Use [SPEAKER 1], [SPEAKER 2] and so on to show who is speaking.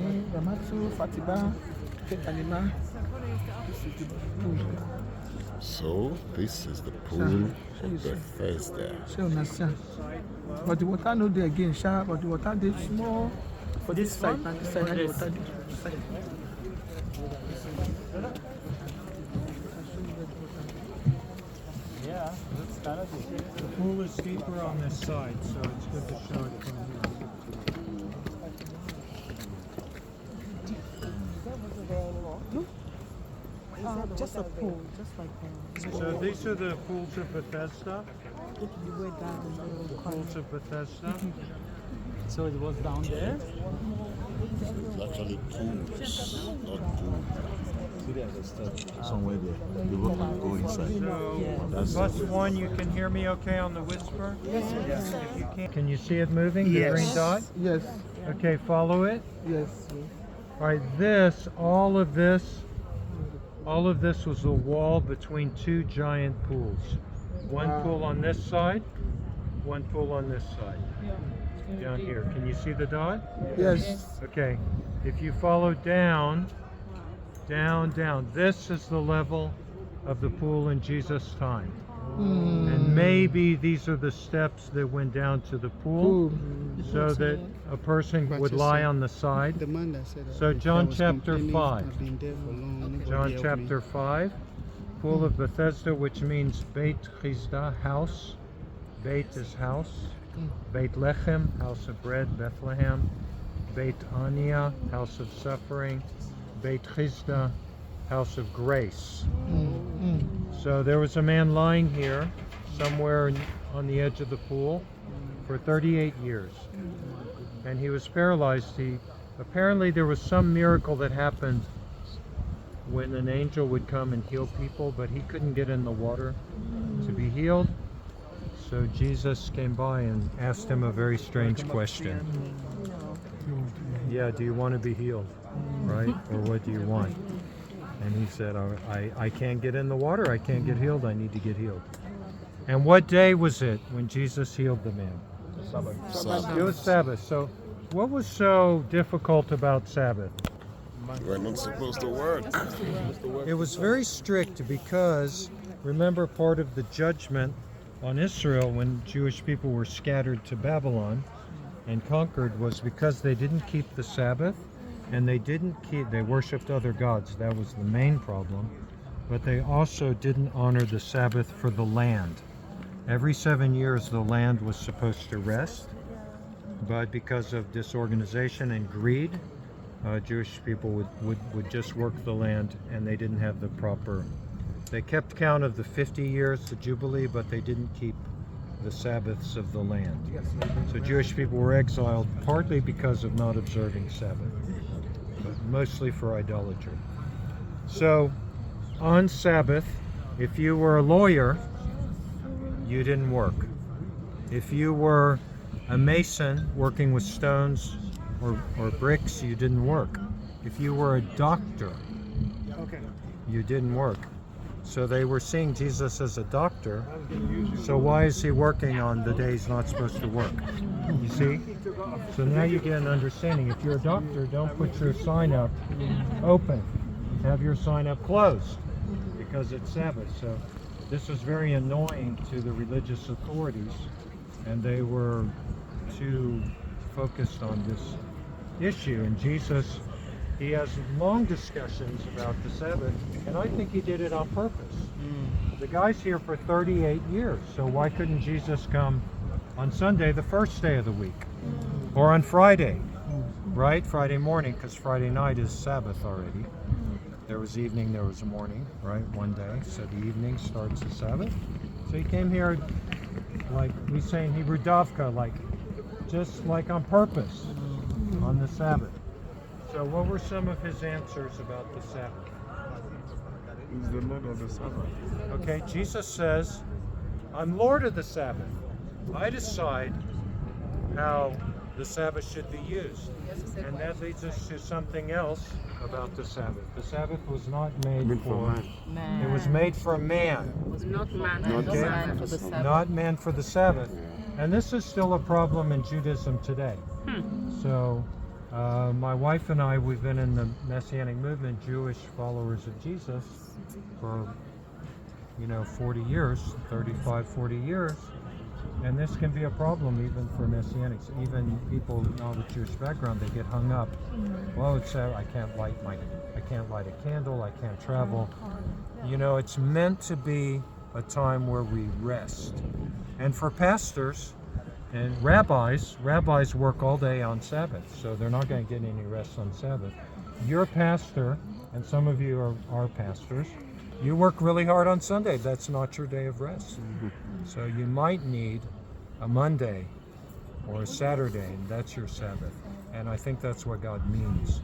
[SPEAKER 1] Ramatu, Fatiba, Anima. This is the pool.
[SPEAKER 2] So, this is the pool of Bethesda.
[SPEAKER 1] So understand. But the water no there again, sha, but the water dey small for this side and this side. The water dey.
[SPEAKER 3] Yeah, that's kind of it. The pool is steeper on this side, so it's good to show it from here.
[SPEAKER 4] Just a pool, just like
[SPEAKER 3] So these are the pools of Bethesda.
[SPEAKER 4] you went down
[SPEAKER 3] The pools of Bethesda.
[SPEAKER 5] So it was down there.
[SPEAKER 2] It's actually pools, not pool.
[SPEAKER 6] Somewhere there. The rope will go inside.
[SPEAKER 3] So, bus one, you can hear me okay on the whisper? Yes. If you can you see it moving, the green dot?
[SPEAKER 1] Yes.
[SPEAKER 3] Okay, follow it.
[SPEAKER 1] Yes.
[SPEAKER 3] All right, all of this was a wall between two giant pools. One pool on this side, one pool on this side. Down here. Can you see the dot?
[SPEAKER 1] Yes.
[SPEAKER 3] Okay. If you follow down, this is the level of the pool in Jesus' time. And maybe these are the steps that went down to the pool so that a person would lie on the side. So John chapter 5. John chapter 5. Pool of Bethesda, which means Beit Chisda, house. Beit is house. Beit Lechem, house of bread, Bethlehem. Beit Ania, house of suffering. Beit Chisda, house of grace. So there was a man lying here, somewhere on the edge of the pool, for 38 years. And he was paralyzed. Apparently there was some miracle that happened when an angel would come and heal people, but he couldn't get in the water to be healed. So Jesus came by and asked him a very strange question. Yeah, do you want to be healed? Right? Or what do you want? And he said, I can't get in the water. I can't get healed. I need to get healed. And what day was it when Jesus healed the man?
[SPEAKER 2] Sabbath.
[SPEAKER 3] It was Sabbath. So what was so difficult about Sabbath?
[SPEAKER 2] We're not supposed to work.
[SPEAKER 3] It was very strict because, remember, part of the judgment on Israel when Jewish people were scattered to Babylon and conquered was because they didn't keep the Sabbath, and they worshipped other gods. That was the main problem. But they also didn't honor the Sabbath for the land. Every 7 years the land was supposed to rest, but because of disorganization and greed, Jewish people would just work the land, and they didn't have the proper. They kept count of the 50 years, the Jubilee, but they didn't keep the Sabbaths of the land. So Jewish people were exiled partly because of not observing Sabbath, but mostly for idolatry. So on Sabbath, if you were a lawyer, you didn't work. If you were a mason working with stones or bricks, you didn't work. If you were a doctor, you didn't work. So they were seeing Jesus as a doctor. So why is he working on the day he's not supposed to work? You see? So now you get an understanding. If you're a doctor, don't put your sign up open. Have your sign up closed because it's Sabbath. So this was very annoying to the religious authorities, and they were too focused on this issue. And Jesus, he has long discussions about the Sabbath, and I think he did it on purpose. The guy's here for 38 years, so why couldn't Jesus come on Sunday, the first day of the week? Or on Friday, right? Friday morning, because Friday night is Sabbath already. There was evening, there was morning, right? One day, so the evening starts the Sabbath. So he came here, like we say in Hebrew, davka, just like on purpose, on the Sabbath. So what were some of his answers about the Sabbath?
[SPEAKER 6] He's the Lord of the Sabbath.
[SPEAKER 3] Okay, Jesus says, I'm Lord of the Sabbath. I decide how the Sabbath should be used. And that leads us to something else about the Sabbath. The Sabbath was not made for
[SPEAKER 4] man.
[SPEAKER 3] It was made for man.
[SPEAKER 4] It was not man for the Sabbath.
[SPEAKER 3] Not man for the Sabbath. And this is still a problem in Judaism today. So My wife and I, we've been in the Messianic movement, Jewish followers of Jesus, for 40 years, 35, 40 years. And this can be a problem even for Messianics. Even people not with Jewish background, they get hung up. Well, it's I can't light a candle, I can't travel. It's meant to be a time where we rest. And for pastors and rabbis work all day on Sabbath, so they're not going to get any rest on Sabbath. You're a pastor, and some of you are pastors. You work really hard on Sunday. That's not your day of rest. So you might need a Monday or a Saturday, and that's your Sabbath. And I think that's what God means.